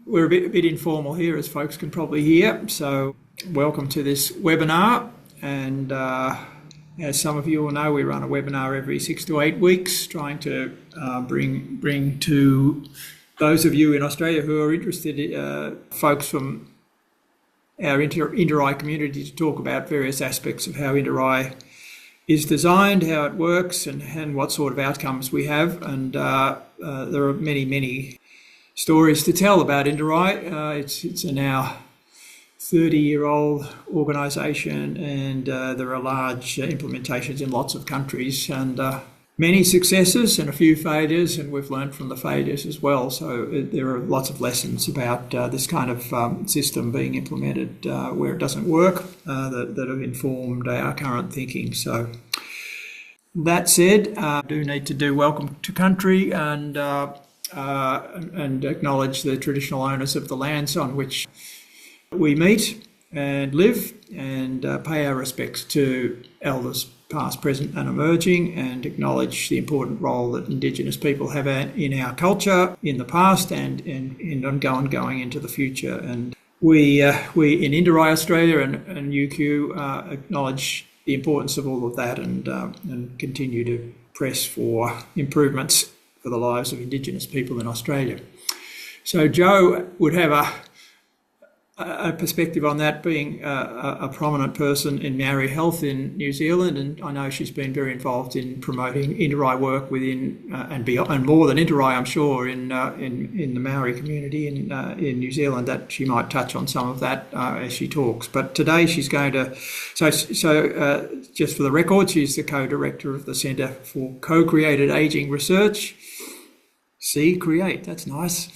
We're a bit informal here, as folks can probably hear. So welcome to this webinar. And as some of you will know, we run a webinar every 6 to 8 weeks, trying to bring to those of you in Australia who are interested, folks from our interRAI community, to talk about various aspects of how interRAI is designed, how it works, and what sort of outcomes we have. And there are many stories to tell about interRAI. It's a now 30-year-old organisation, and there are large implementations in lots of countries, and many successes and a few failures, and we've learned from the failures as well. So there are lots of lessons about this kind of system being implemented where it doesn't work that have informed our current thinking. So that said, I do need to do welcome to country and acknowledge the traditional owners of the lands on which we meet and live, and pay our respects to elders past, present and emerging, and acknowledge the important role that Indigenous people have in our culture in the past and ongoing into the future. And we in interRAI Australia and UQ acknowledge the importance of all of that, and continue to press for improvements for the lives of Indigenous people in Australia. So Jo would have a perspective on that, being a prominent person in Māori Health in New Zealand, and I know she's been very involved in promoting interRAI work within and beyond, and more than interRAI, I'm sure, in the Māori community in New Zealand. That she might touch on some of that as she talks. But today she's going to. So just for the record, she's the co-director of the Centre for Co-Created-AGE Research. CCREATE, that's nice.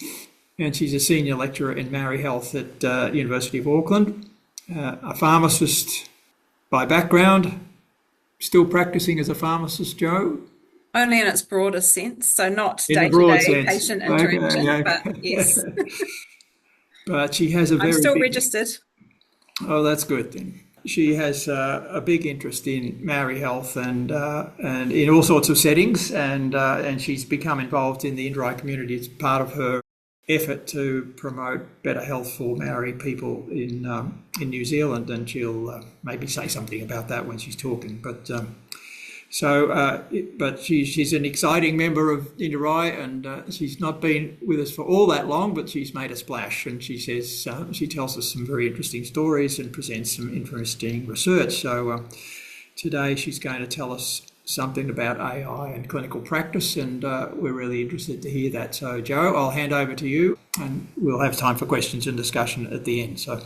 And she's a senior lecturer in Māori Health at University of Auckland, a pharmacist by background, still practising as a pharmacist, Jo? Only in its broadest sense, so not day-to-day patient interaction, okay. But yes. But she has a very I'm still registered. Oh, that's good then. She has a big interest in Māori Health and in all sorts of settings, and she's become involved in the interRAI community as part of her effort to promote better health for Māori people in New Zealand, and she'll maybe say something about that when she's talking. But but she's an exciting member of interRAI, and she's not been with us for all that long, but she's made a splash, and she says she tells us some very interesting stories and presents some interesting research. So today she's going to tell us something about AI and clinical practice, and we're really interested to hear that. So Jo, I'll hand over to you, and we'll have time for questions and discussion at the end. So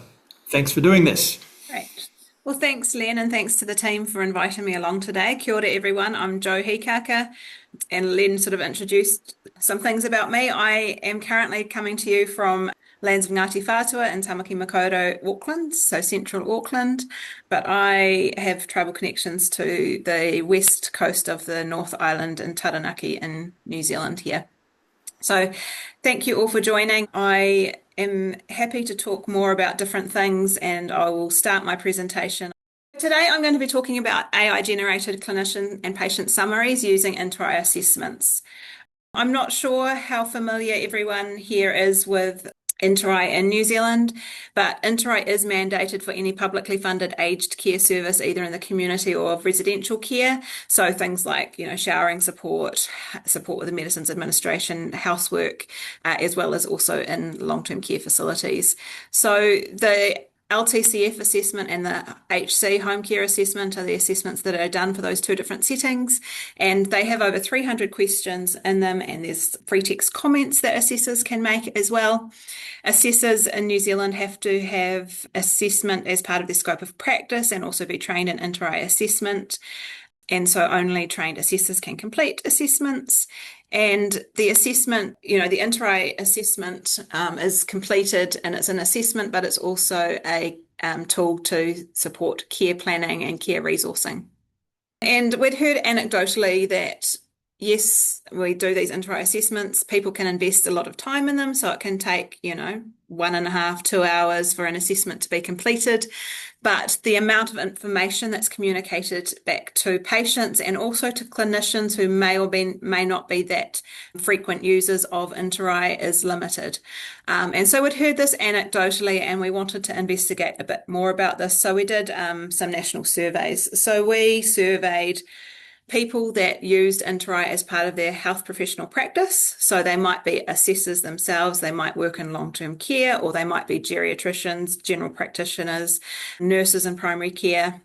thanks for doing this. Great. Well, thanks, Len, and thanks to the team for inviting me along today. Kia ora, everyone. I'm Jo Hikaka, and Len sort of introduced some things about me. I am currently coming to you from lands of Ngāti Whātua in Tamaki Makaurau, Auckland, so central Auckland, but I have travel connections to the west coast of the North Island in Taranaki in New Zealand here. So thank you all for joining. I am happy to talk more about different things, and I will start my presentation. Today I'm going to be talking about AI-generated clinician and patient summaries using interRAI assessments. I'm not sure how familiar everyone here is with interRAI in New Zealand, but interRAI is mandated for any publicly funded aged care service, either in the community or of residential care. So things like, showering support with the medicines administration, housework, as well as also in long-term care facilities. So the LTCF assessment and the HC home care assessment are the assessments that are done for those two different settings, and they have over 300 questions in them, and there's free text comments that assessors can make as well. Assessors in New Zealand have to have assessment as part of their scope of practice and also be trained in interRAI assessment. And so only trained assessors can complete assessments. And the assessment, the interRAI assessment is completed, and it's an assessment, but it's also a tool to support care planning and care resourcing. And we'd heard anecdotally that yes, we do these interRAI assessments. People can invest a lot of time in them, so it can take, 1.5, 2 hours for an assessment to be completed. But the amount of information that's communicated back to patients and also to clinicians who may not be that frequent users of interRAI is limited. And so we'd heard this anecdotally, and we wanted to investigate a bit more about this. So we did some national surveys. So we surveyed people that used interRAI as part of their health professional practice. So they might be assessors themselves, they might work in long-term care, or they might be geriatricians, general practitioners, nurses in primary care.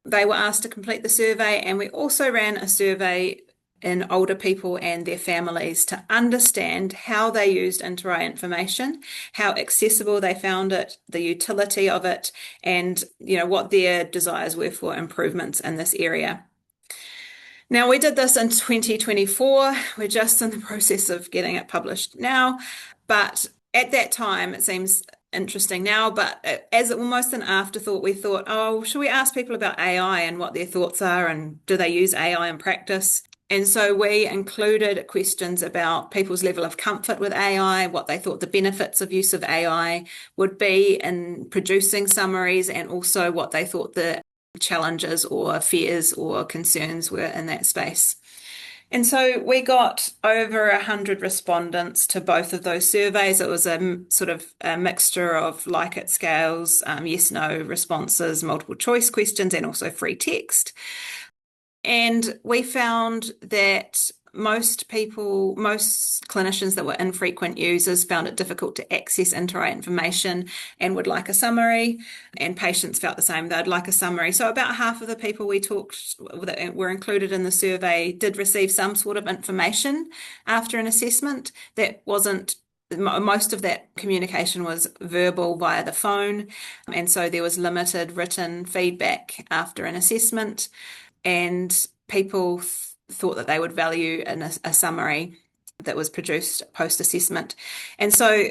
They were asked to complete the survey, and we also ran a survey in older people and their families to understand how they used interRAI information, how accessible they found it, the utility of it, and what their desires were for improvements in this area. Now, we did this in 2024. We're just in the process of getting it published now. But at that time, it seems interesting now, but as almost an afterthought, we thought, oh, should we ask people about AI and what their thoughts are, and do they use AI in practice? And so we included questions about people's level of comfort with AI, what they thought the benefits of use of AI would be in producing summaries, and also what they thought the challenges or fears or concerns were in that space. And so we got over 100 respondents to both of those surveys. It was a sort of a mixture of Likert scales, yes, no responses, multiple choice questions, and also free text. And we found that most clinicians that were infrequent users found it difficult to access interRAI information and would like a summary, and patients felt the same. They'd like a summary. So about half of the people we talked that were included in the survey did receive some sort of information after an assessment. Most of that communication was verbal via the phone, and so there was limited written feedback after an assessment, and people thought that they would value a summary that was produced post-assessment. And so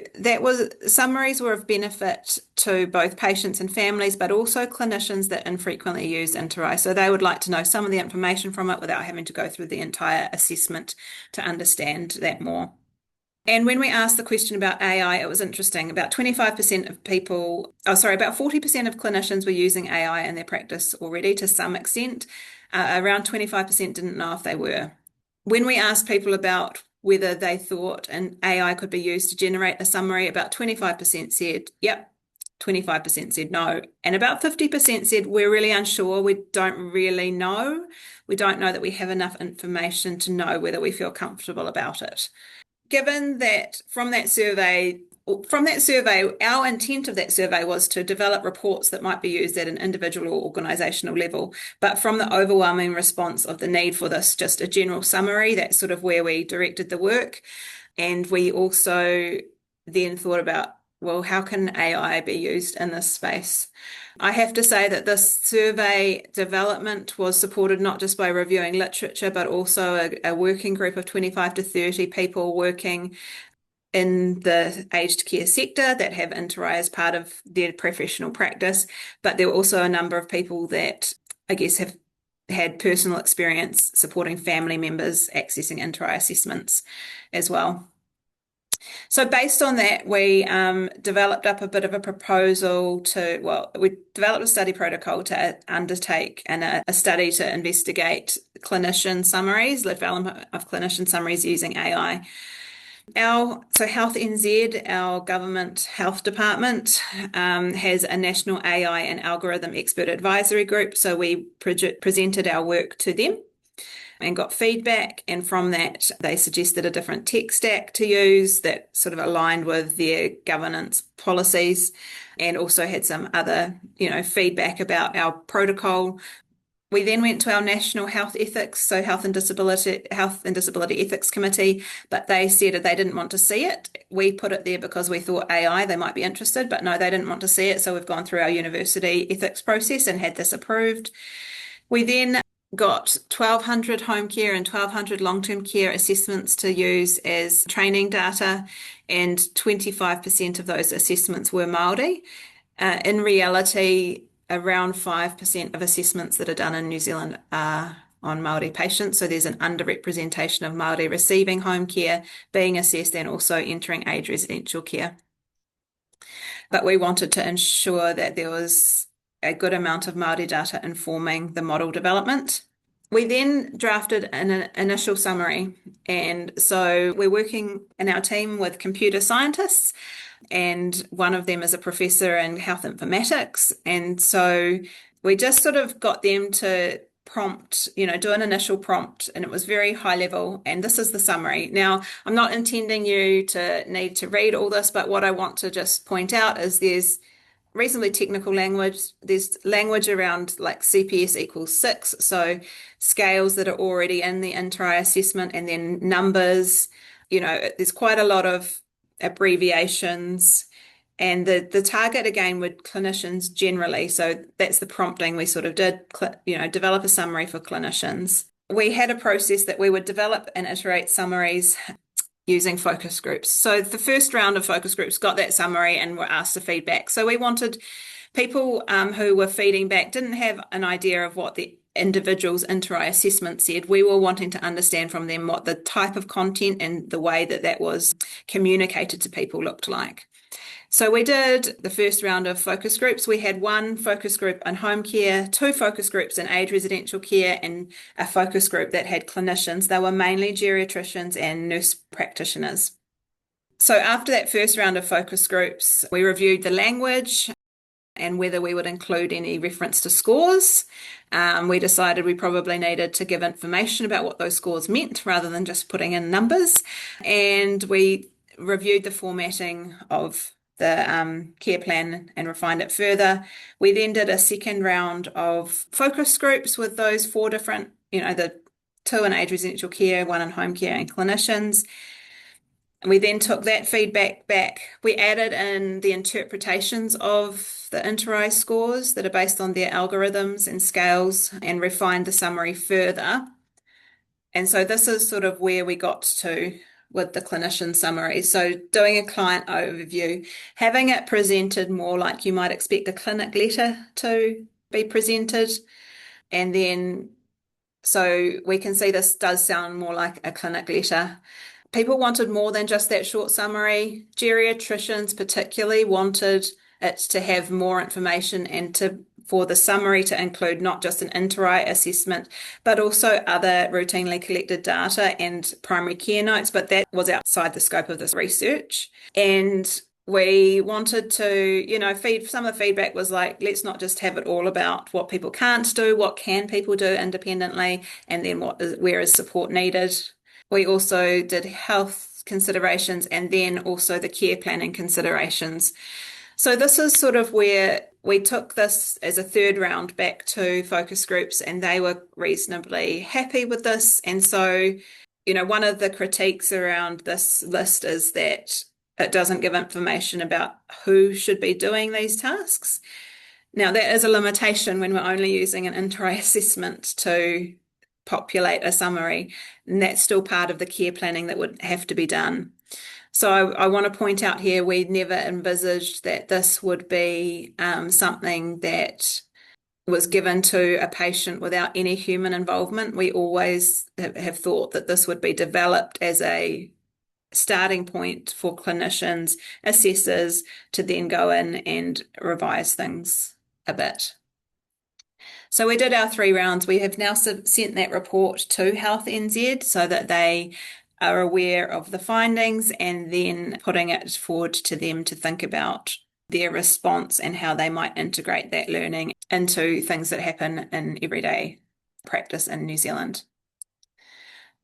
summaries were of benefit to both patients and families, but also clinicians that infrequently use interRAI. So they would like to know some of the information from it without having to go through the entire assessment to understand that more. And when we asked the question about AI, it was interesting. About 40% of clinicians were using AI in their practice already to some extent. Around 25% didn't know if they were. When we asked people about whether they thought an AI could be used to generate a summary, about 25% said, yep, 25% said no, and about 50% said, we're really unsure, we don't really know. We don't know that we have enough information to know whether we feel comfortable about it. Given that from that survey, our intent of that survey was to develop reports that might be used at an individual or organisational level. But from the overwhelming response of the need for this, just a general summary, that's sort of where we directed the work. And we also then thought about, well, how can AI be used in this space? I have to say that this survey development was supported not just by reviewing literature, but also a working group of 25 to 30 people working in the aged care sector that have interRAI as part of their professional practice. But there were also a number of people that I guess have had personal experience supporting family members accessing interRAI assessments as well. So based on that, we developed up a bit of a proposal we developed a study protocol to undertake a study to investigate clinician summaries, the development of clinician summaries using AI. So Health NZ, our government health department, has a national AI and algorithm expert advisory group. So we presented our work to them and got feedback, and from that they suggested a different tech stack to use that sort of aligned with their governance policies, and also had some other feedback about our protocol. We then went to our National Health Ethics, so Health and Disability Ethics Committee, but they said that they didn't want to see it. We put it there because we thought AI, they might be interested, but no, they didn't want to see it. So we've gone through our university ethics process and had this approved. We then got 1,200 home care and 1,200 long-term care assessments to use as training data, and 25% of those assessments were Māori. In reality, around 5% of assessments that are done in New Zealand are on Māori patients. So there's an underrepresentation of Māori receiving home care, being assessed, and also entering aged residential care. But we wanted to ensure that there was a good amount of Māori data informing the model development. We then drafted an initial summary, and so we're working in our team with computer scientists, and one of them is a professor in health informatics, and so we just sort of got them to prompt, do an initial prompt, and it was very high level, and this is the summary. Now, I'm not intending you to need to read all this, but what I want to just point out is there's reasonably technical language. There's language around like CPS equals 6, so scales that are already in the interRAI assessment, and then numbers. There's quite a lot of abbreviations, and the target again with clinicians generally. So that's the prompting we sort of did, develop a summary for clinicians. We had a process that we would develop and iterate summaries using focus groups. So the first round of focus groups got that summary and were asked to feedback. So we wanted people who were feeding back didn't have an idea of what the individual's interRAI assessment said. We were wanting to understand from them what the type of content and the way that was communicated to people looked like. So we did the first round of focus groups. We had one focus group on home care, 2 focus groups in aged residential care, and a focus group that had clinicians. They were mainly geriatricians and nurse practitioners. So after that first round of focus groups, we reviewed the language and whether we would include any reference to scores. We decided we probably needed to give information about what those scores meant rather than just putting in numbers. And we reviewed the formatting of the care plan and refined it further. We then did a second round of focus groups with those 4 different, the 2 in aged residential care, 1 in home care, and clinicians. We then took that feedback back. We added in the interpretations of the interRAI scores that are based on their algorithms and scales, and refined the summary further. And so this is sort of where we got to with the clinician summary. So doing a client overview, having it presented more like you might expect a clinic letter to be presented. And then, so we can see this does sound more like a clinic letter. People wanted more than just that short summary. Geriatricians particularly wanted it to have more information and for the summary to include not just an interRAI assessment, but also other routinely collected data and primary care notes, but that was outside the scope of this research. And we wanted to, some of the feedback was like, let's not just have it all about what people can't do, what can people do independently, and then where is support needed. We also did health considerations and then also the care planning considerations. So this is sort of where we took this as a third round back to focus groups, and they were reasonably happy with this. And so, one of the critiques around this list is that it doesn't give information about who should be doing these tasks. Now, that is a limitation when we're only using an interRAI assessment to populate a summary, and that's still part of the care planning that would have to be done. So I want to point out here, we never envisaged that this would be something that was given to a patient without any human involvement. We always have thought that this would be developed as a starting point for clinicians, assessors, to then go in and revise things a bit. So we did our 3 rounds. We have now sent that report to Health NZ so that they are aware of the findings, and then putting it forward to them to think about their response and how they might integrate that learning into things that happen in everyday practice in New Zealand.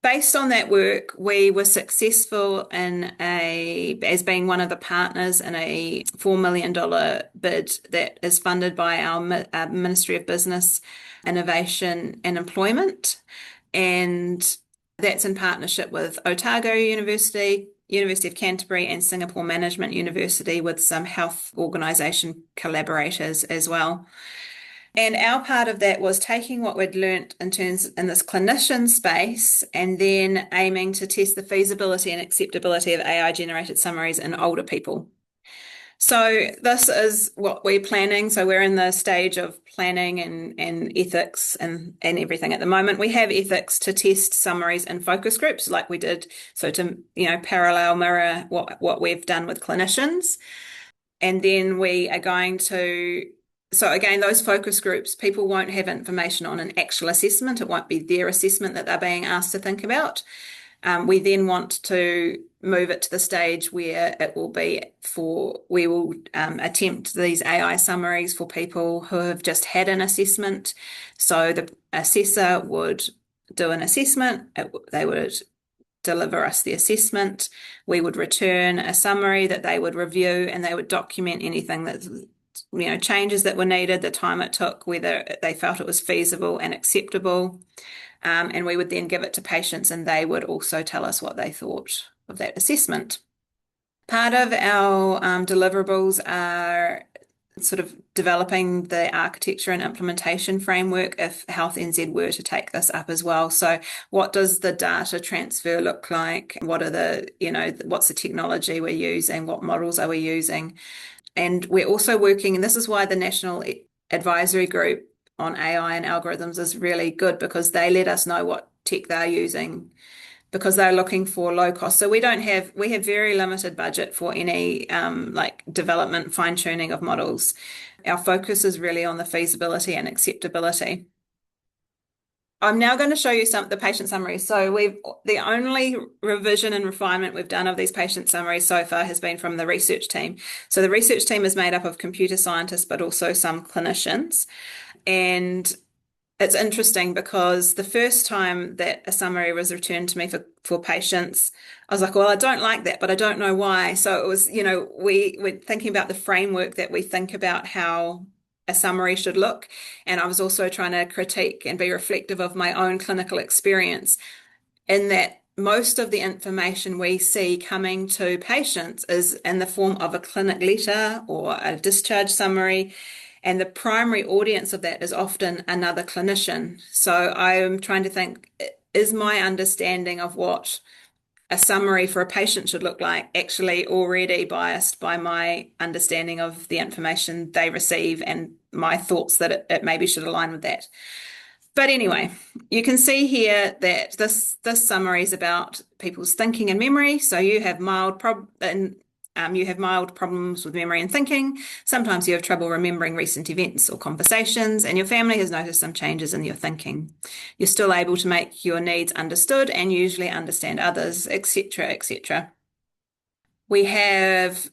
Based on that work, we were successful as being one of the partners in a $4 million bid that is funded by our Ministry of Business, Innovation and Employment. And that's in partnership with Otago University, University of Canterbury, and Singapore Management University, with some health organisation collaborators as well. And our part of that was taking what we'd learnt in this clinician space and then aiming to test the feasibility and acceptability of AI-generated summaries in older people. So this is what we're planning. So we're in the stage of planning and ethics and everything at the moment. We have ethics to test summaries and focus groups like we did. So to, parallel mirror what we've done with clinicians. And then we are going to, so again, those focus groups, people won't have information on an actual assessment. It won't be their assessment that they're being asked to think about. We then want to move it to the stage where it will be we will attempt these AI summaries for people who have just had an assessment. So the assessor would do an assessment, they would deliver us the assessment, we would return a summary that they would review, and they would document anything that, changes that were needed, the time it took, whether they felt it was feasible and acceptable. And we would then give it to patients, and they would also tell us what they thought of that assessment. Part of our deliverables are sort of developing the architecture and implementation framework if Health NZ were to take this up as well. So what does the data transfer look like? What are what's the technology we're using? What models are we using? And we're also working, and this is why the National Advisory Group on AI and algorithms is really good, because they let us know what tech they're using, because they're looking for low cost. So we have very limited budget for any development, fine tuning of models. Our focus is really on the feasibility and acceptability. I'm now going to show you the patient summaries. So the only revision and refinement we've done of these patient summaries so far has been from the research team. So the research team is made up of computer scientists, but also some clinicians. And it's interesting because the first time that a summary was returned to me for patients, I was like, well, I don't like that, but I don't know why. So it was, we're thinking about the framework that we think about how a summary should look. And I was also trying to critique and be reflective of my own clinical experience, in that most of the information we see coming to patients is in the form of a clinic letter or a discharge summary. And the primary audience of that is often another clinician. So I'm trying to think, is my understanding of what a summary for a patient should look like actually already biased by my understanding of the information they receive and my thoughts that it maybe should align with that? But anyway, you can see here that this summary is about people's thinking and memory. So you have mild problems with memory and thinking. Sometimes you have trouble remembering recent events or conversations, and your family has noticed some changes in your thinking. You're still able to make your needs understood and usually understand others, etc., etc. We have,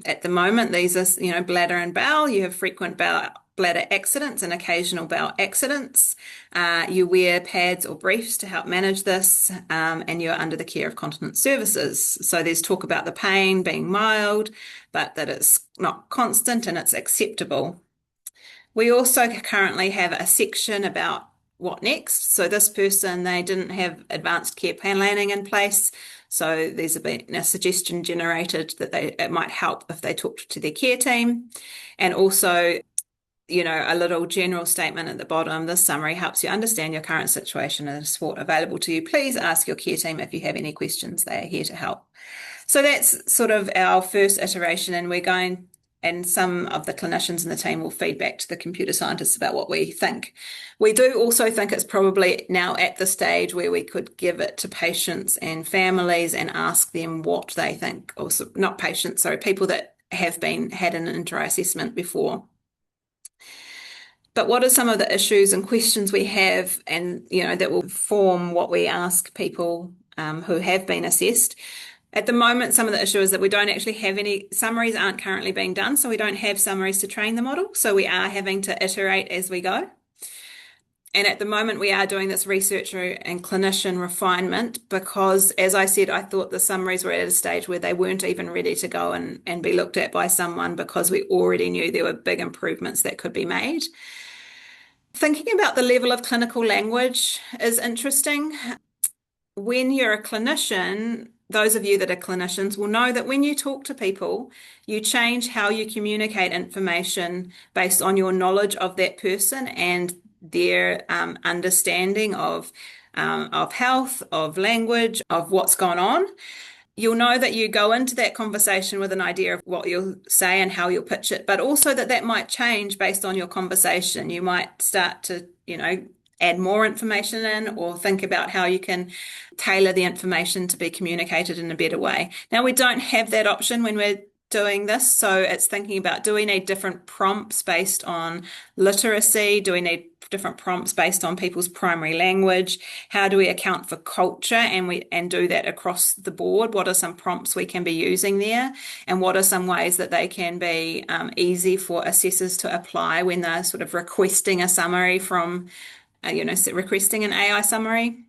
at the moment, these are, bladder and bowel. You have frequent bladder accidents and occasional bowel accidents. You wear pads or briefs to help manage this, and you're under the care of continence services. So there's talk about the pain being mild, but that it's not constant and it's acceptable. We also currently have a section about what next. So this person, they didn't have advanced care planning in place. So there's been a suggestion generated that it might help if they talked to their care team. And also, a little general statement at the bottom. This summary helps you understand your current situation and the support available to you. Please ask your care team if you have any questions. They are here to help. So that's sort of our first iteration, and some of the clinicians in the team will feed back to the computer scientists about what we think. We do also think it's probably now at the stage where we could give it to patients and families and ask them what they think. Also, not patients, sorry, people that have had an interRAI assessment before. But what are some of the issues and questions we have, and that will form what we ask people who have been assessed? At the moment, some of the issue is that we don't actually have any summaries, aren't currently being done, so we don't have summaries to train the model. So we are having to iterate as we go. And at the moment, we are doing this researcher and clinician refinement because, as I said, I thought the summaries were at a stage where they weren't even ready to go and be looked at by someone, because we already knew there were big improvements that could be made. Thinking about the level of clinical language is interesting. When you're a clinician, those of you that are clinicians will know that when you talk to people, you change how you communicate information based on your knowledge of that person and their understanding of health, of language, of what's gone on. you'll know that you go into that conversation with an idea of what you'll say and how you'll pitch it, but also that might change based on your conversation. You might start to, add more information in, or think about how you can tailor the information to be communicated in a better way. Now, we don't have that option when we're doing this, so it's thinking about, do we need different prompts based on literacy? Do we need different prompts based on people's primary language? How do we account for culture and do that across the board? What are some prompts we can be using there? And what are some ways that they can be easy for assessors to apply when they're sort of requesting a summary from, requesting an AI summary?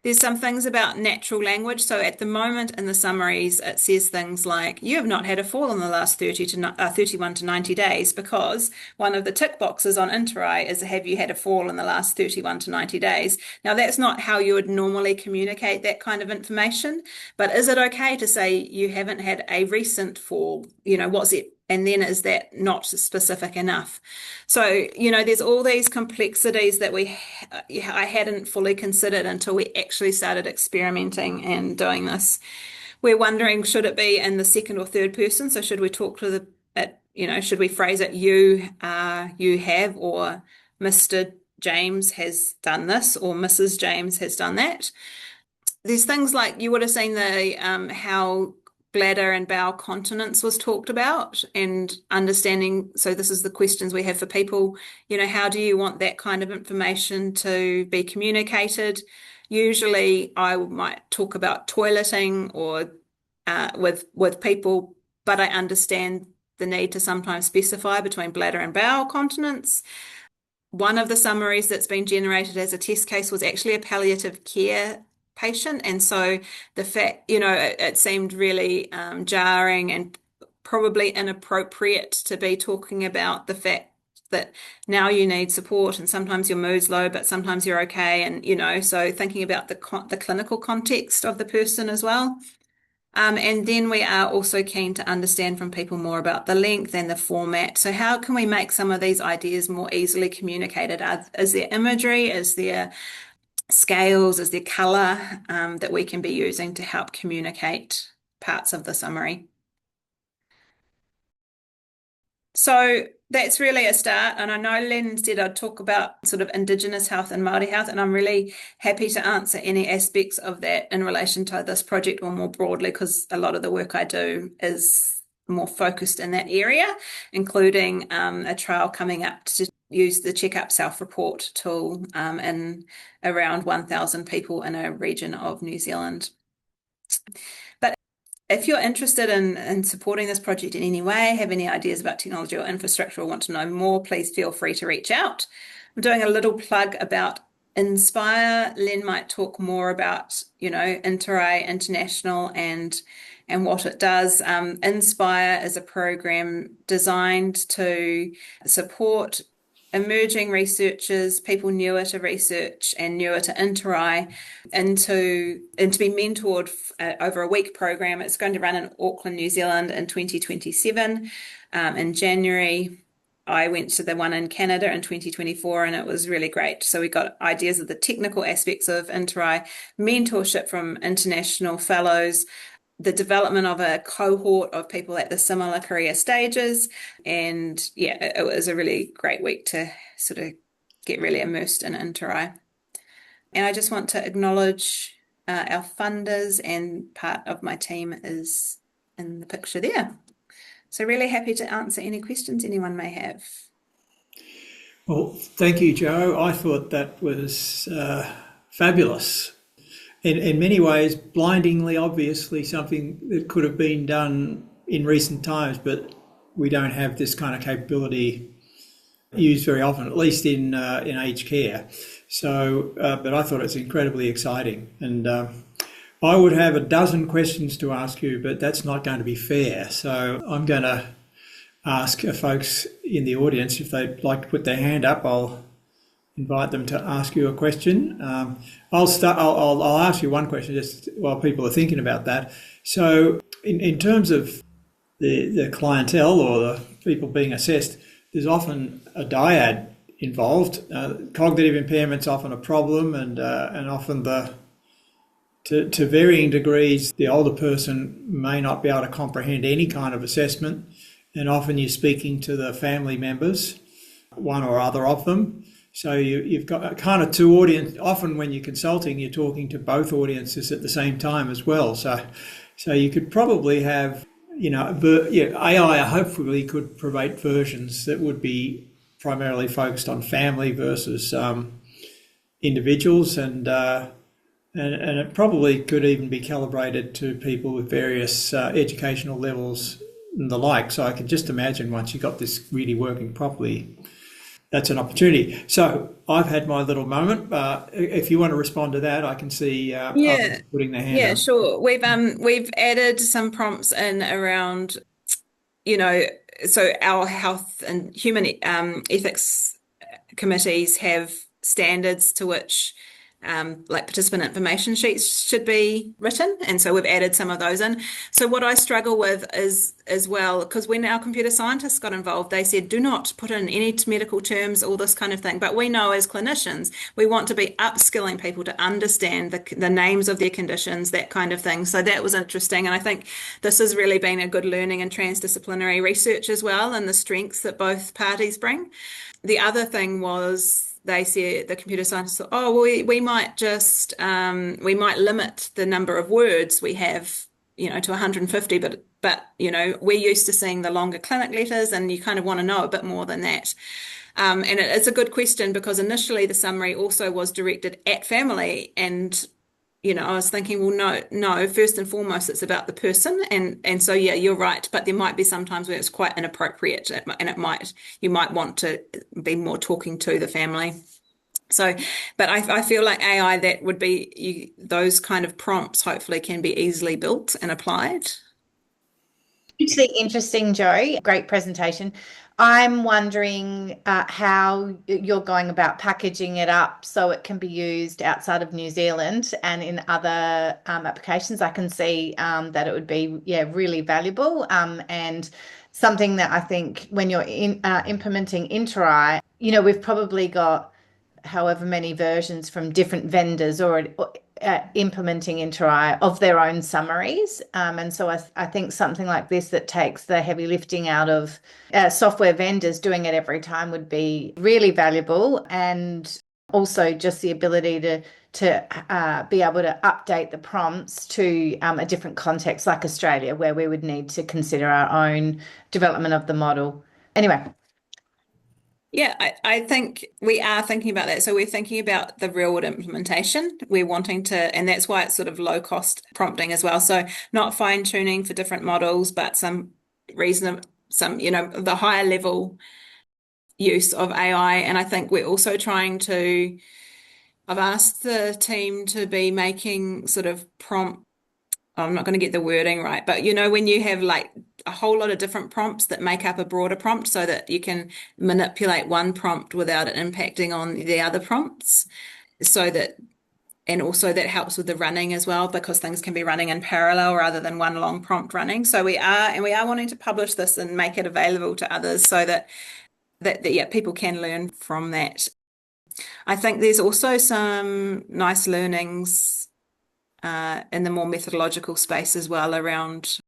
There's some things about natural language. So at the moment in the summaries, it says things like, you have not had a fall in the last 31 to 90 days, because one of the tick boxes on interRAI is, have you had a fall in the last 31 to 90 days? Now, that's not how you would normally communicate that kind of information, but is it okay to say you haven't had a recent fall? What's it? And then is that not specific enough? So, there's all these complexities that I hadn't fully considered until we actually started experimenting and doing this. We're wondering, should it be in the second or third person? So should we talk to should we phrase it, you have, or Mr. James has done this, or Mrs. James has done that? There's things like, you would have seen how bladder and bowel continence was talked about, and understanding. So this is the questions we have for people. How do you want that kind of information to be communicated? Usually I might talk about toileting or with people, but I understand the need to sometimes specify between bladder and bowel continence. One of the summaries that's been generated as a test case was actually a palliative care patient, and so the fact, it seemed really jarring and probably inappropriate to be talking about the fact that now you need support, and sometimes your mood's low, but sometimes you're okay, and so thinking about the clinical context of the person as well. And then we are also keen to understand from people more about the length and the format. So how can we make some of these ideas more easily communicated? Is there imagery? Is there scales? Is there colour that we can be using to help communicate parts of the summary? So that's really a start. And I know Len said I'd talk about sort of Indigenous health and Māori health, and I'm really happy to answer any aspects of that in relation to this project or more broadly, because a lot of the work I do is more focused in that area, including a trial coming up to use the Checkup Self-Report tool in around 1,000 people in a region of New Zealand. But if you're interested in supporting this project in any way, have any ideas about technology or infrastructure, or want to know more, please feel free to reach out. I'm doing a little plug about Inspire. Len might talk more about, interRAI International and what it does. Inspire is a program designed to support emerging researchers, people newer to research and newer to interRAI, and to be mentored over a week program. It's going to run in Auckland, New Zealand in 2027. In January, I went to the one in Canada in 2024, and it was really great. So we got ideas of the technical aspects of interRAI, mentorship from international fellows, the development of a cohort of people at the similar career stages. And it was a really great week to sort of get really immersed in interRAI. And I just want to acknowledge our funders, and part of my team is in the picture there. So really happy to answer any questions anyone may have. Well, thank you, Jo. I thought that was fabulous. In many ways, blindingly, obviously, something that could have been done in recent times, but we don't have this kind of capability used very often, at least in aged care. So, but I thought it was incredibly exciting. And I would have a dozen questions to ask you, but that's not going to be fair. So I'm going to ask folks in the audience if they'd like to put their hand up. I'll invite them to ask you a question. I'll ask you one question just while people are thinking about that. So in terms of the clientele or the people being assessed, there's often a dyad involved. Cognitive impairment's often a problem, and often the to varying degrees, the older person may not be able to comprehend any kind of assessment, and often you're speaking to the family members, one or other of them. So you've got kind of two audiences. Often when you're consulting, you're talking to both audiences at the same time as well. So you could probably have, AI hopefully could provide versions that would be primarily focused on family versus individuals, and it probably could even be calibrated to people with various educational levels and the like. So I can just imagine once you got this really working properly, that's an opportunity. So I've had my little moment. If you want to respond to that, I can see others putting their hand up. Yeah, sure. We've added some prompts in around, so our health and human ethics committees have standards to which like participant information sheets should be written, and so we've added some of those in. So what I struggle with is as well, because when our computer scientists got involved, they said do not put in any medical terms, all this kind of thing. But we know as clinicians, we want to be upskilling people to understand the names of their conditions, that kind of thing. So that was interesting, and I think this has really been a good learning in transdisciplinary research as well, and the strengths that both parties bring. The other thing was, they said, the computer scientists thought, oh, well, we might just, we might limit the number of words we have, to 150, but we're used to seeing the longer clinic letters, and you kind of want to know a bit more than that. And it's a good question, because initially the summary also was directed at family, and I was thinking, well, no, first and foremost, it's about the person. And so, yeah, you're right. But there might be some times where it's quite inappropriate, and you might want to be more talking to the family. So, but I feel like AI, that would be, those kind of prompts hopefully can be easily built and applied. Hugely interesting, Joe. Great presentation. I'm wondering how you're going about packaging it up so it can be used outside of New Zealand and in other applications. I can see that it would be, really valuable, and something that I think when you're implementing interRAI, we've probably got however many versions from different vendors already implementing interRAI of their own summaries. And so I think something like this that takes the heavy lifting out of software vendors doing it every time would be really valuable. And also just the ability to be able to update the prompts to a different context like Australia, where we would need to consider our own development of the model. Anyway. Yeah, I think we are thinking about that. So we're thinking about the real world implementation. We're wanting to, and that's why it's sort of low cost prompting as well. So not fine tuning for different models, but some the higher level use of AI. And I think we're also trying to, I've asked the team to be making sort of I'm not going to get the wording right, but when you have like a whole lot of different prompts that make up a broader prompt, so that you can manipulate one prompt without it impacting on the other prompts, and also that helps with the running as well, because things can be running in parallel rather than one long prompt running. So we are wanting to publish this and make it available to others, so that people can learn from that. I think there's also some nice learnings in the more methodological space as well, around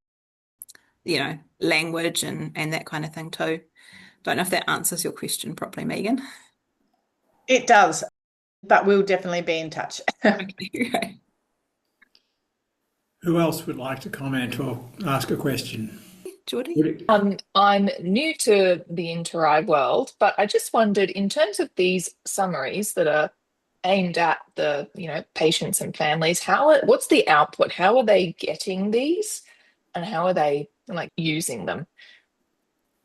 language and that kind of thing too. Don't know if that answers your question properly, Megan. It does, but we'll definitely be in touch. Okay. Who else would like to comment or ask a question? Geordie? I'm new to the interRAI world, but I just wondered, in terms of these summaries that are aimed at the patients and families, what's the output? How are they getting these, and how are they using them?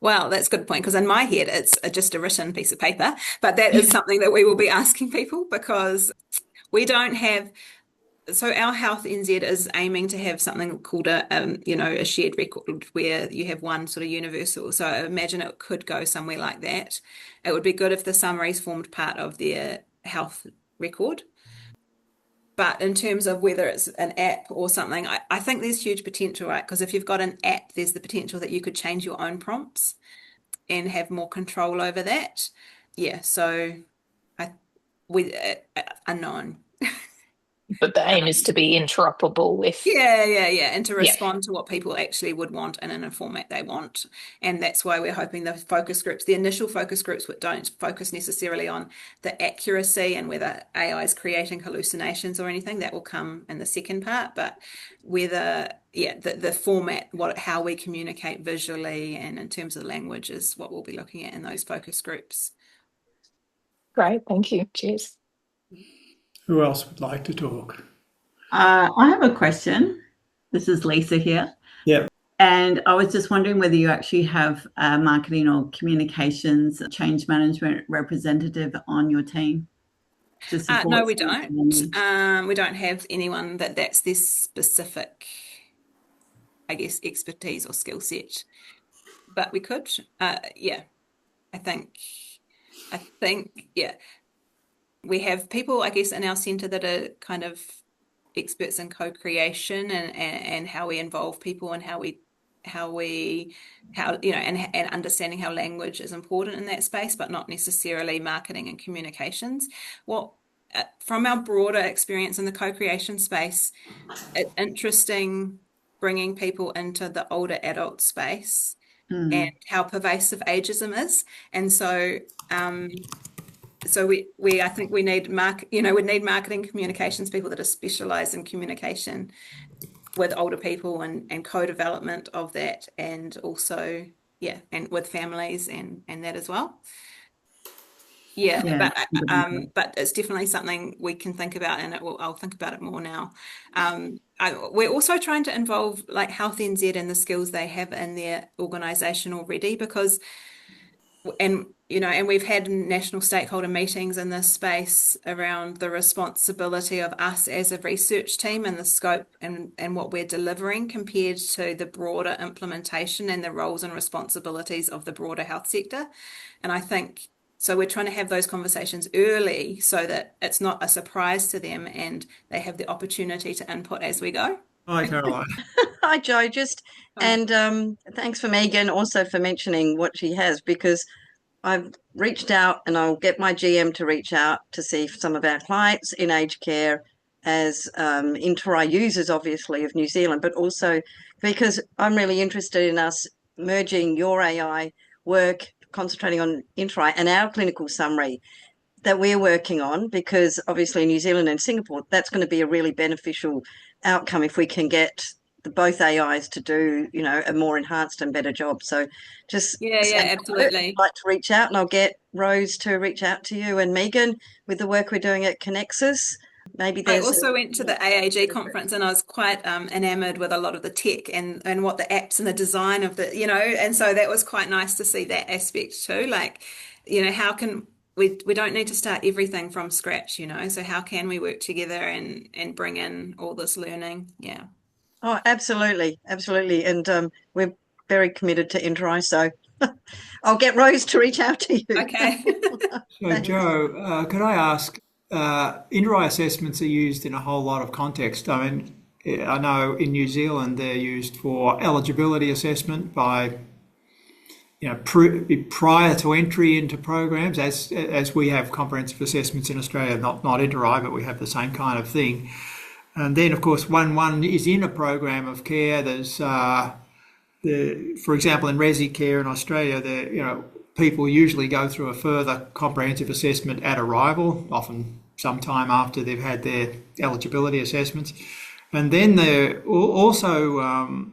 Well, that's a good point, because in my head it's just a written piece of paper, but that is something that we will be asking people, because we don't have. So our Health NZ is aiming to have something called a shared record, where you have one sort of universal. So I imagine it could go somewhere like that. It would be good if the summaries formed part of their health record. But in terms of whether it's an app or something, I think there's huge potential, right? Because if you've got an app, there's the potential that you could change your own prompts and have more control over that. Yeah, so unknown. But the aim is to be interoperable with. And to respond to what people actually would want and in a format they want. And that's why we're hoping the focus groups, the initial focus groups, don't focus necessarily on the accuracy and whether AI is creating hallucinations or anything. That will come in the second part, but whether the format, how we communicate visually and in terms of language is what we'll be looking at in those focus groups. Great, thank you. Cheers. Who else would like to talk? I have a question. This is Lisa here. Yeah. And I was just wondering whether you actually have a marketing or communications change management representative on your team to support. No, we don't. We don't have anyone that's this specific, I guess, expertise or skill set. But we could. I think, we have people, I guess, in our centre that are kind of experts in co-creation and how we involve people and how and understanding how language is important in that space, but not necessarily marketing and communications. From our broader experience in the co-creation space, it's interesting bringing people into the older adult space and how pervasive ageism is. And so I think we need marketing communications people that are specialised in communication with older people and co-development of that, and also and with families and that as well. But it's definitely something we can think about, and I'll think about it more now. We're also trying to involve like Health NZ and the skills they have in their organisation already, because and we've had national stakeholder meetings in this space around the responsibility of us as a research team and the scope and what we're delivering compared to the broader implementation and the roles and responsibilities of the broader health sector. And I think so we're trying to have those conversations early so that it's not a surprise to them and they have the opportunity to input as we go. Hi, Caroline. Hi, Joe. And thanks for Megan also for mentioning what she has, because I've reached out and I'll get my GM to reach out to see if some of our clients in aged care as interRAI users, obviously, of New Zealand, but also because I'm really interested in us merging your AI work, concentrating on interRAI and our clinical summary that we're working on, because obviously New Zealand and Singapore, that's going to be a really beneficial outcome if we can get both AIs to do, a more enhanced and better job. So just absolutely. I'd like to reach out, and I'll get Rose to reach out to you and Megan with the work we're doing at Connexus. Maybe there's. I also went to the AAG conference, and I was quite enamoured with a lot of the tech and what the apps and the design of the, and so that was quite nice to see that aspect too. Like, how can we don't need to start everything from scratch, so how can we work together and bring in all this learning? Yeah. Oh, absolutely. And we're very committed to interRAI, so I'll get Rose to reach out to you. Okay. So, Joe, could I ask, interRAI assessments are used in a whole lot of contexts. I mean, I know in New Zealand they're used for eligibility assessment by, prior to entry into programs, as we have comprehensive assessments in Australia, not interRAI, but we have the same kind of thing. And then, of course, one is in a program of care. There's, for example, in Resi Care in Australia, people usually go through a further comprehensive assessment at arrival, often sometime after they've had their eligibility assessments. And then there also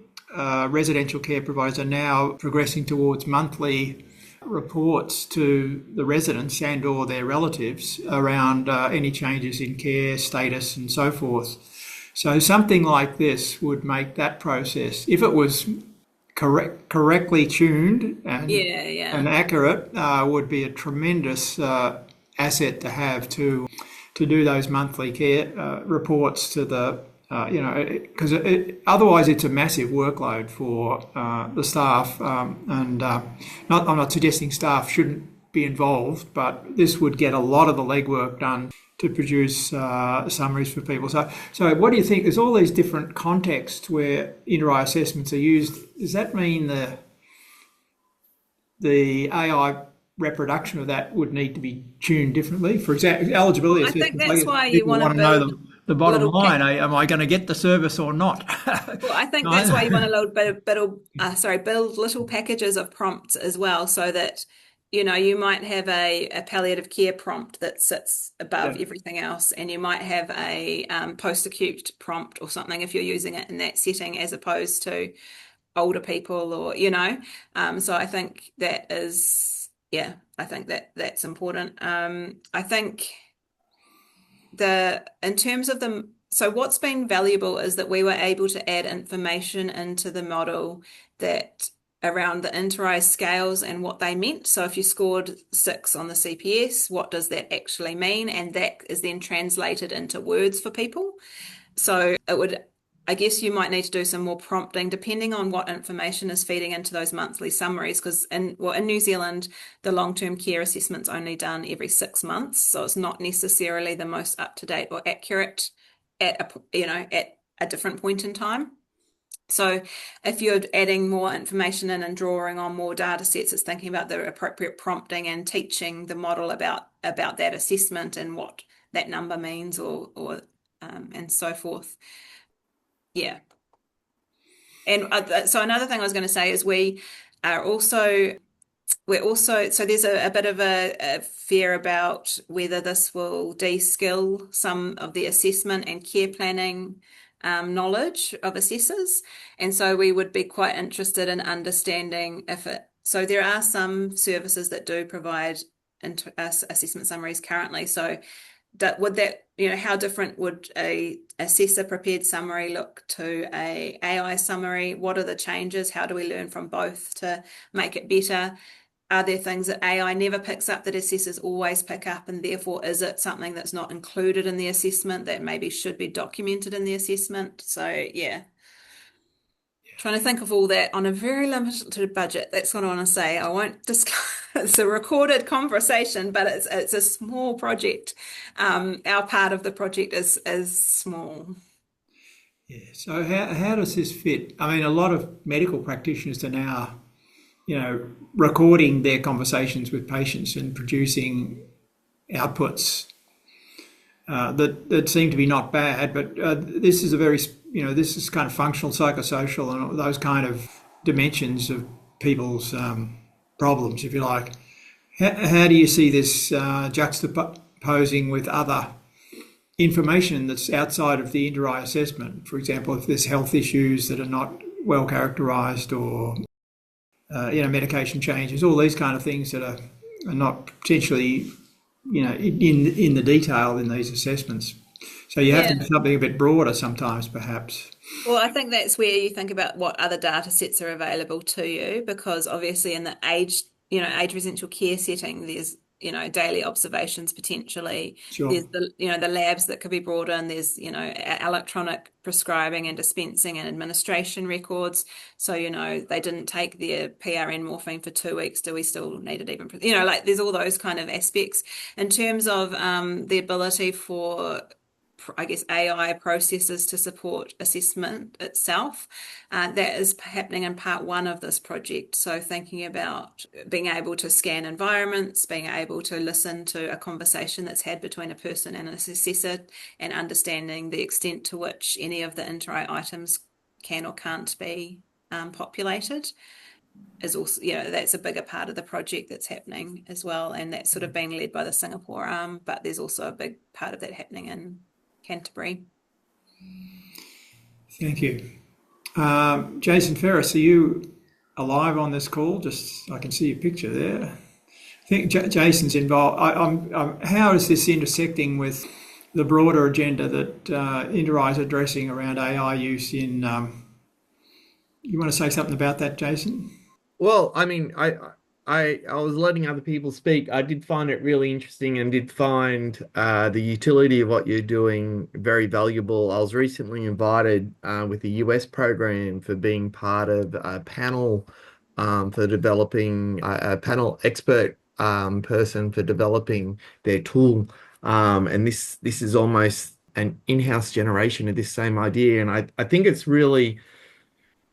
residential care providers are now progressing towards monthly reports to the residents and or their relatives around any changes in care status and so forth. So something like this would make that process, if it was correctly tuned and accurate, would be a tremendous asset to have to do those monthly care reports to the because otherwise it's a massive workload for the staff, and I'm not suggesting staff shouldn't be involved, but this would get a lot of the legwork done to produce summaries for people. So what do you think? There's all these different contexts where interRAI assessments are used. Does that mean the AI reproduction of that would need to be tuned differently? For example, eligibility assessments. I think that's why you want to build. the bottom little line. Am I going to get the service or not? Well, I think that's why you want a little build little packages of prompts as well, so that you might have a palliative care prompt that sits above everything else, and you might have a post-acute prompt or something if you're using it in that setting, as opposed to older people or So I think that is, I think that's important. I think in terms of so what's been valuable is that we were able to add information into the model that around the interRAI scales and what they meant. So if you scored 6 on the CPS, what does that actually mean? And that is then translated into words for people. So I guess you might need to do some more prompting depending on what information is feeding into those monthly summaries, because in New Zealand, the long-term care assessment's only done every 6 months. So it's not necessarily the most up-to-date or accurate at a different point in time. So if you're adding more information in and drawing on more data sets, it's thinking about the appropriate prompting and teaching the model about that assessment and what that number means or and so forth. Yeah. And so another thing I was going to say is we're also so there's a bit of a fear about whether this will de-skill some of the assessment and care planning knowledge of assessors. And so we would be quite interested in understanding so there are some services that do provide assessment summaries currently. So would that, how different would a assessor prepared summary look to a AI summary? What are the changes? How do we learn from both to make it better? Are there things that AI never picks up that assessors always pick up, and therefore is it something that's not included in the assessment that maybe should be documented in the assessment? So trying to think of all that on a very limited budget. That's what I want to say. I won't discuss. It's a recorded conversation, but it's a small project. Our part of the project is small. Yeah. So how does this fit? I mean, a lot of medical practitioners are now, recording their conversations with patients and producing outputs that seem to be not bad, but this is this is kind of functional psychosocial and those kind of dimensions of people's problems, if you like. How do you see this juxtaposing with other information that's outside of the interRAI assessment? For example, if there's health issues that are not well characterised, or medication changes, all these kind of things that are not potentially in the detail in these assessments. So you have to do something a bit broader sometimes, perhaps. Well, I think that's where you think about what other data sets are available to you, because obviously in the age residential care setting, there's daily observations potentially. Sure. There's the labs that could be brought in. There's electronic prescribing and dispensing and administration records. So they didn't take their PRN morphine for 2 weeks. Do we still need it even? There's all those kind of aspects in terms of the ability for, I guess, AI processes to support assessment itself. That is happening in part 1 of this project. So thinking about being able to scan environments, being able to listen to a conversation that's had between a person and an assessor, and understanding the extent to which any of the interRAI items can or can't be populated is also, that's a bigger part of the project that's happening as well. And that's sort of being led by the Singapore arm, but there's also a big part of that happening in Canterbury. Thank you. Jason Ferris, are you alive on this call? I can see your picture there. I think Jason's involved. How is this intersecting with the broader agenda that interRAI is addressing around AI use in... you want to say something about that, Jason? Well, I mean, I was letting other people speak. I did find it really interesting and did find the utility of what you're doing very valuable. I was recently invited with the US program for being part of a panel for developing a panel expert person for developing their tool. And this is almost an in-house generation of this same idea. And I think it's really,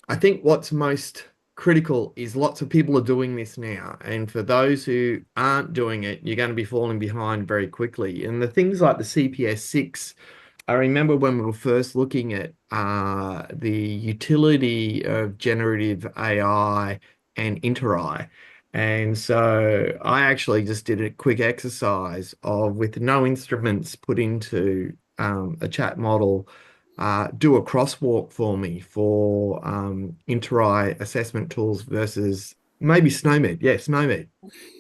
I think what's most critical is lots of people are doing this now, and for those who aren't doing it, you're going to be falling behind very quickly. And the things like the CPS 6 I remember when we were first looking at the utility of generative AI and interRAI. And so I actually just did a quick exercise of, with no instruments put into a chat model, do a crosswalk for me for interRAI assessment tools versus maybe SNOMED. Yeah, SNOMED.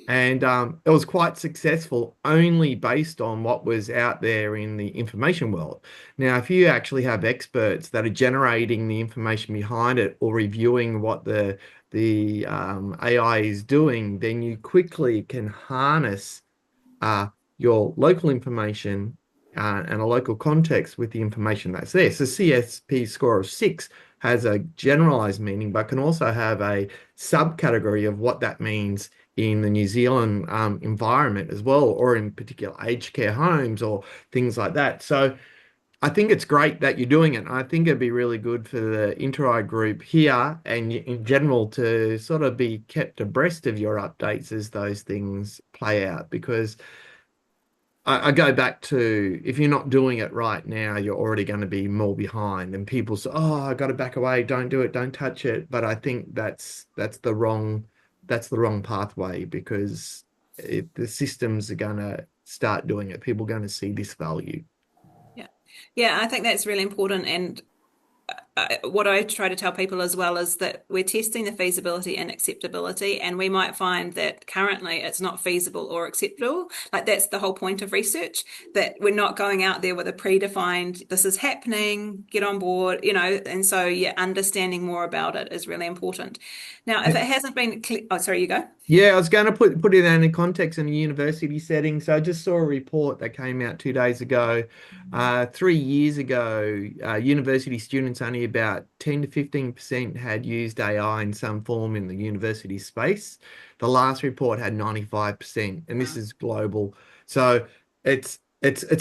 And it was quite successful only based on what was out there in the information world. Now, if you actually have experts that are generating the information behind it or reviewing what the AI is doing, then you quickly can harness your local information and a local context with the information that's there. So CSP score of 6 has a generalized meaning, but can also have a subcategory of what that means in the New Zealand environment as well, or in particular aged care homes or things like that. So I think it's great that you're doing it. I think it'd be really good for the interRAI group here and in general to sort of be kept abreast of your updates as those things play out, because I go back to, if you're not doing it right now, you're already going to be more behind. And people say, "Oh, I got to back away. Don't do it. Don't touch it." But I think that's the wrong pathway, because the systems are going to start doing it. People are going to see this value. Yeah, I think that's really important. And what I try to tell people as well is that we're testing the feasibility and acceptability, and we might find that currently it's not feasible or acceptable. Like, that's the whole point of research, that we're not going out there with a predefined, this is happening, get on board, and so understanding more about it is really important. Now, if it hasn't been clear, oh, sorry, you go. Yeah, I was going to put it in context in a university setting. So I just saw a report that came out 2 days ago. 3 years ago, university students, only about 10 to 15% had used AI in some form in the university space. The last report had 95%, and this is global. So it's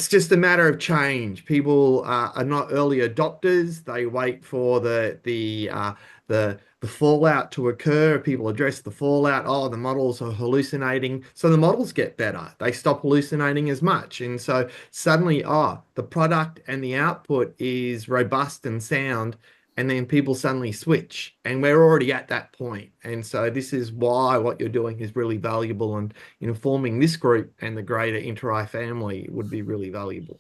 just a matter of change. People are not early adopters. They wait for the fallout to occur. People address the fallout. Oh, the models are hallucinating. So the models get better. They stop hallucinating as much. And so suddenly, the product and the output is robust and sound. And then people suddenly switch. And we're already at that point. And so this is why what you're doing is really valuable, and informing this group and the greater interRAI family would be really valuable.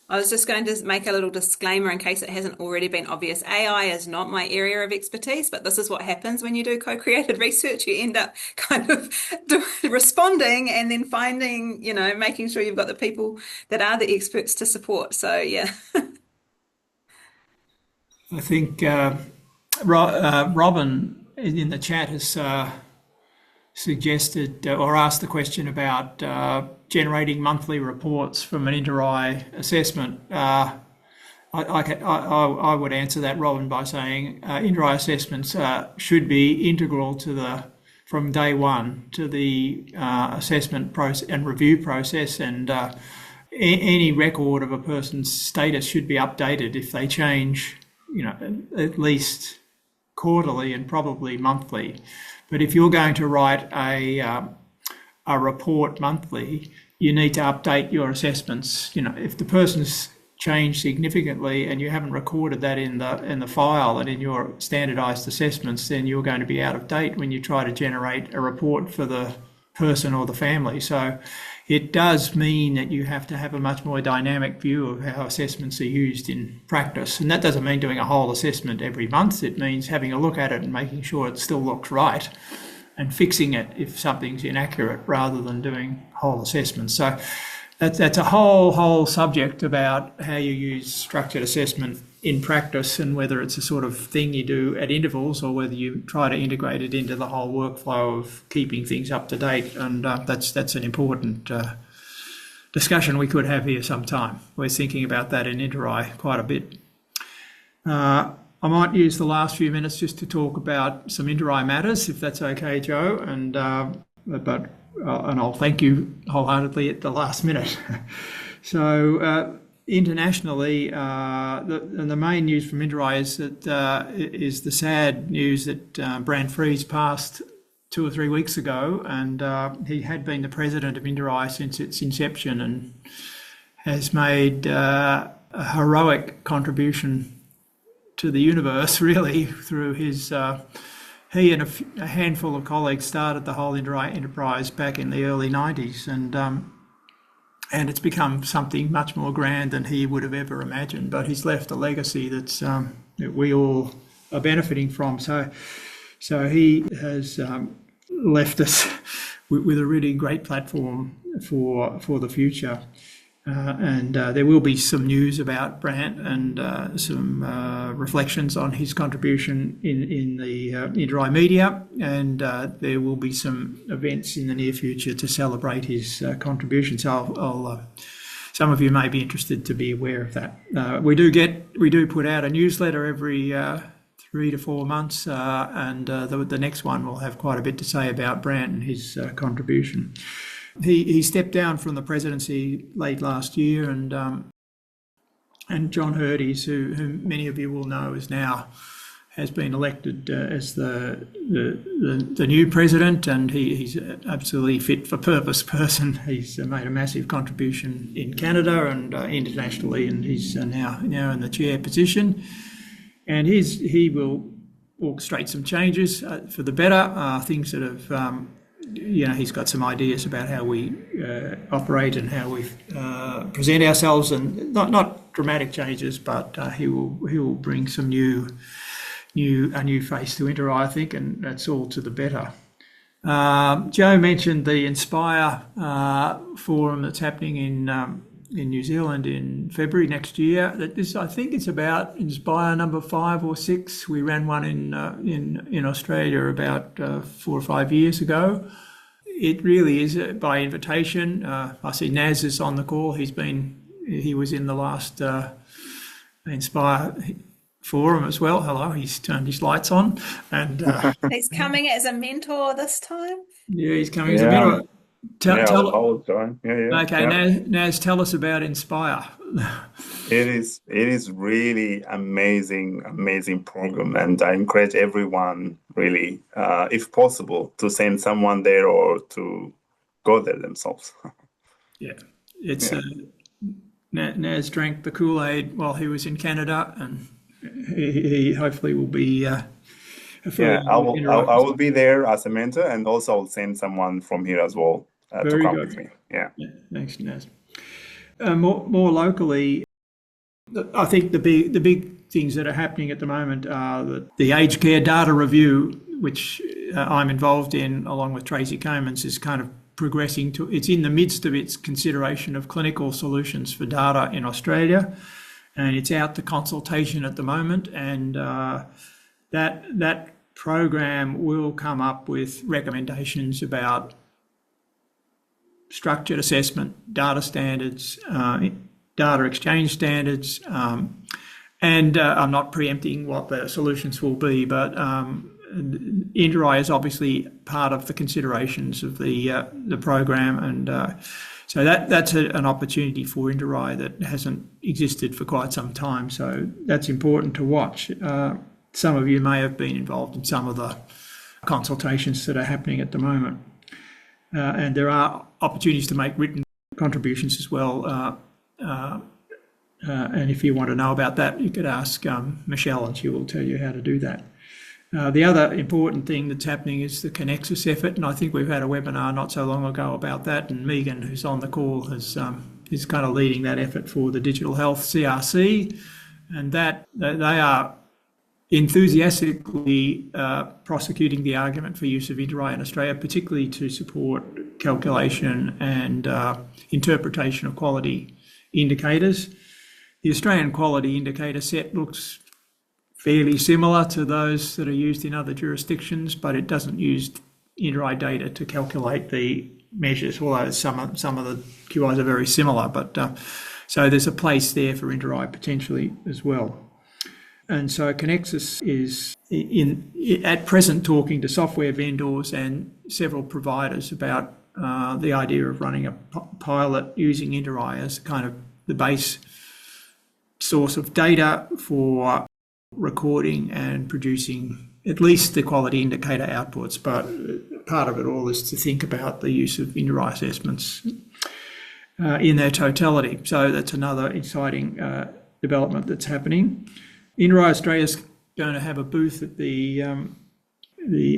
I was just going to make a little disclaimer in case it hasn't already been obvious. AI is not my area of expertise, but this is what happens when you do co-created research. You end up kind of responding and then finding, making sure you've got the people that are the experts to support. So, yeah. I think Robin in the chat has suggested or asked the question about generating monthly reports from an interRAI assessment. I would answer that, Robin, by saying interRAI assessments should be integral to from day one to the assessment process and review process, and any record of a person's status should be updated if they change, at least quarterly and probably monthly. But if you're going to write a report monthly, you need to update your assessments. If the person's changed significantly and you haven't recorded that in the file and in your standardized assessments, then you're going to be out of date when you try to generate a report for the person or the family. So it does mean that you have to have a much more dynamic view of how assessments are used in practice. And that doesn't mean doing a whole assessment every month. It means having a look at it and making sure it still looks right and fixing it if something's inaccurate, rather than doing whole assessments. So that's a whole subject about how you use structured assessment in practice, and whether it's a sort of thing you do at intervals or whether you try to integrate it into the whole workflow of keeping things up to date. And that's an important discussion we could have here sometime. We're thinking about that in interRAI quite a bit. I might use the last few minutes just to talk about some interRAI matters, if that's okay, Joe, and I'll thank you wholeheartedly at the last minute. So internationally, the main news from interRAI is the sad news that Brand Freeze passed 2 or 3 weeks ago, and he had been the president of interRAI since its inception and has made a heroic contribution to the universe, really, through his... he and a handful of colleagues started the whole interRAI enterprise back in the early 90s, and it's become something much more grand than he would have ever imagined. But he's left a legacy that's that we all are benefiting from. So he has left us with a really great platform for the future. And there will be some news about Brant and some reflections on his contribution in the interRAI media, and there will be some events in the near future to celebrate his contribution. So some of you may be interested to be aware of that. We do put out a newsletter every 3 to 4 months, and the next one will have quite a bit to say about Brant and his contribution. He stepped down from the presidency late last year, and John Hurdies, who many of you will know, has been elected as the new president, and he's an absolutely fit for purpose person. He's made a massive contribution in Canada and internationally, and he's now in the chair position. And he will orchestrate some changes for the better, things that have. He's got some ideas about how we operate and how we present ourselves, and not dramatic changes, but he will bring some a new face to interRAI, I think, and that's all to the better. Joe mentioned the Inspire forum that's happening in New Zealand in February next year. I think it's about Inspire number 5 or 6. We ran one in Australia about 4 or 5 years ago. It really is by invitation. I see Naz is on the call. He was in the last Inspire forum as well. Hello, he's turned his lights on, and he's coming as a mentor this time. Yeah, he's coming as a mentor. I'll join. Okay, Naz, tell us about Inspire. It is really amazing program, and I encourage everyone really, if possible, to send someone there or to go there themselves. Naz drank the Kool-Aid while he was in Canada, and he hopefully will be. I will be there as a mentor, and also I'll send someone from here as well to come with me. Yeah. Thanks, Naz. More locally, I think the big things that are happening at the moment are the aged care data review, which I'm involved in along with Tracy Comans, is kind of progressing to. It's in the midst of its consideration of clinical solutions for data in Australia, and it's out to consultation at the moment, and that program will come up with recommendations about structured assessment, data standards, data exchange standards, and I'm not preempting what the solutions will be, but interRAI is obviously part of the considerations of the program, and so that's an opportunity for interRAI that hasn't existed for quite some time. So that's important to watch. Some of you may have been involved in some of the consultations that are happening at the moment. And there are opportunities to make written contributions as well. And if you want to know about that, you could ask Michelle, and she will tell you how to do that. The other important thing that's happening is the Connexus effort, and I think we've had a webinar not so long ago about that, and Megan, who's on the call, is kind of leading that effort for the Digital Health CRC, and that they are enthusiastically prosecuting the argument for use of interRAI in Australia, particularly to support calculation and interpretation of quality indicators. The Australian quality indicator set looks fairly similar to those that are used in other jurisdictions, but it doesn't use interRAI data to calculate the measures, although some of the QIs are very similar. But so there's a place there for interRAI potentially as well. And so Connexus is at present talking to software vendors and several providers about the idea of running a pilot using interRAI as kind of the base source of data for recording and producing at least the quality indicator outputs. But part of it all is to think about the use of interRAI assessments. in their totality. So that's another exciting development that's happening. interRAI Australia is going to have a booth at the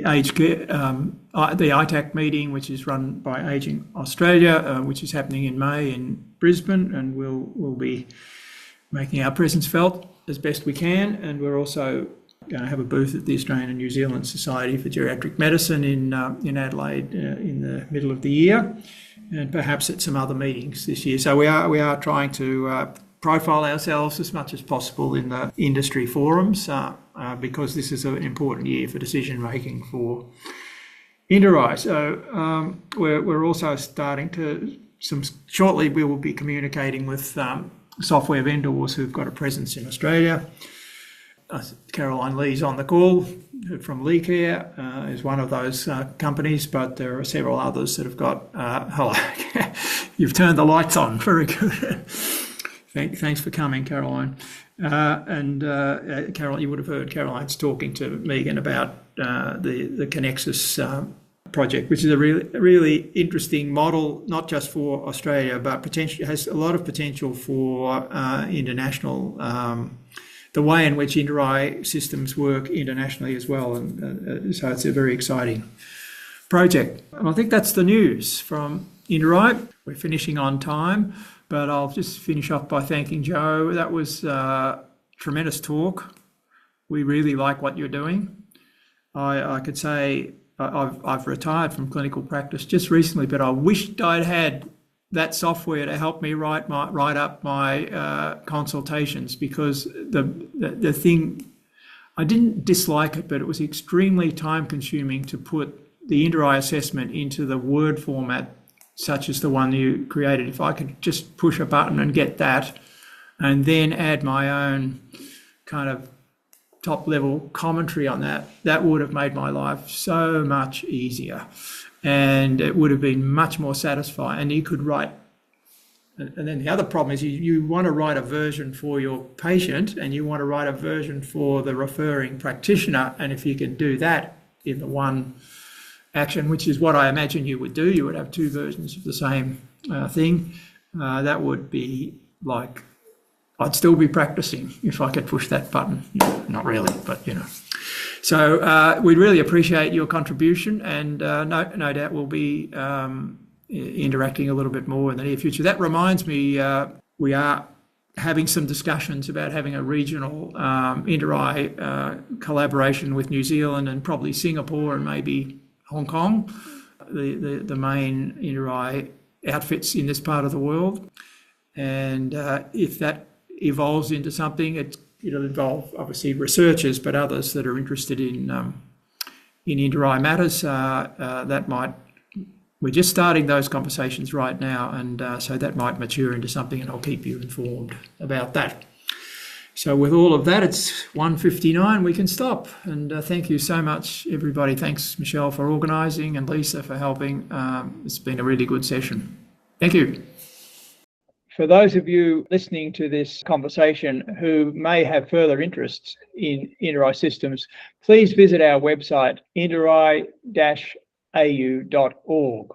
aged care, the ITAC meeting, which is run by Aging Australia, which is happening in May in Brisbane, and we'll be making our presence felt as best we can. And we're also going to have a booth at the Australian and New Zealand Society for Geriatric Medicine in Adelaide in the middle of the year, and perhaps at some other meetings this year. So we are trying to profile ourselves as much as possible in the industry forums because this is an important year for decision making for interRAI. So we're also starting to shortly we will be communicating with software vendors who've got a presence in Australia. Caroline Lee's on the call from LeeCare, is one of those companies, but there are several others that have got, hello, you've turned the lights on, very good. Thanks for coming, Caroline. Carol, you would have heard Caroline's talking to Megan about the Connexus project, which is a really interesting model, not just for Australia, but potentially has a lot of potential for international, the way in which interRAI systems work internationally as well. And so it's a very exciting project. And I think that's the news from interRAI. We're finishing on time, but I'll just finish off by thanking Joe. That was a tremendous talk. We really like what you're doing. I could say I've retired from clinical practice just recently, but I wished I'd had that software to help me write up my consultations, because the thing, I didn't dislike it, but it was extremely time consuming to put the interRAI assessment into the Word format such as the one you created. If I could just push a button and get that and then add my own kind of top level commentary on that, that would have made my life so much easier. And it would have been much more satisfying. And you could write, and then the other problem is you want to write a version for your patient and you want to write a version for the referring practitioner. And if you can do that in the one action, which is what I imagine you would do, you would have two versions of the same thing. That would be like, I'd still be practicing if I could push that button. Not really, but you know. So we really appreciate your contribution, and no doubt we'll be interacting a little bit more in the near future. That reminds me, we are having some discussions about having a regional interRAI collaboration with New Zealand and probably Singapore and maybe Hong Kong, the main interRAI outfits in this part of the world. And if that evolves into something, it'll involve obviously researchers, but others that are interested in interRAI matters. That might, we're just starting those conversations right now, and so that might mature into something, and I'll keep you informed about that. So with all of that, it's 1:59, we can stop. And thank you so much, everybody. Thanks, Michelle, for organising, and Lisa for helping. It's been a really good session. Thank you. For those of you listening to this conversation who may have further interests in interRAI systems, please visit our website, interRAI-au.org.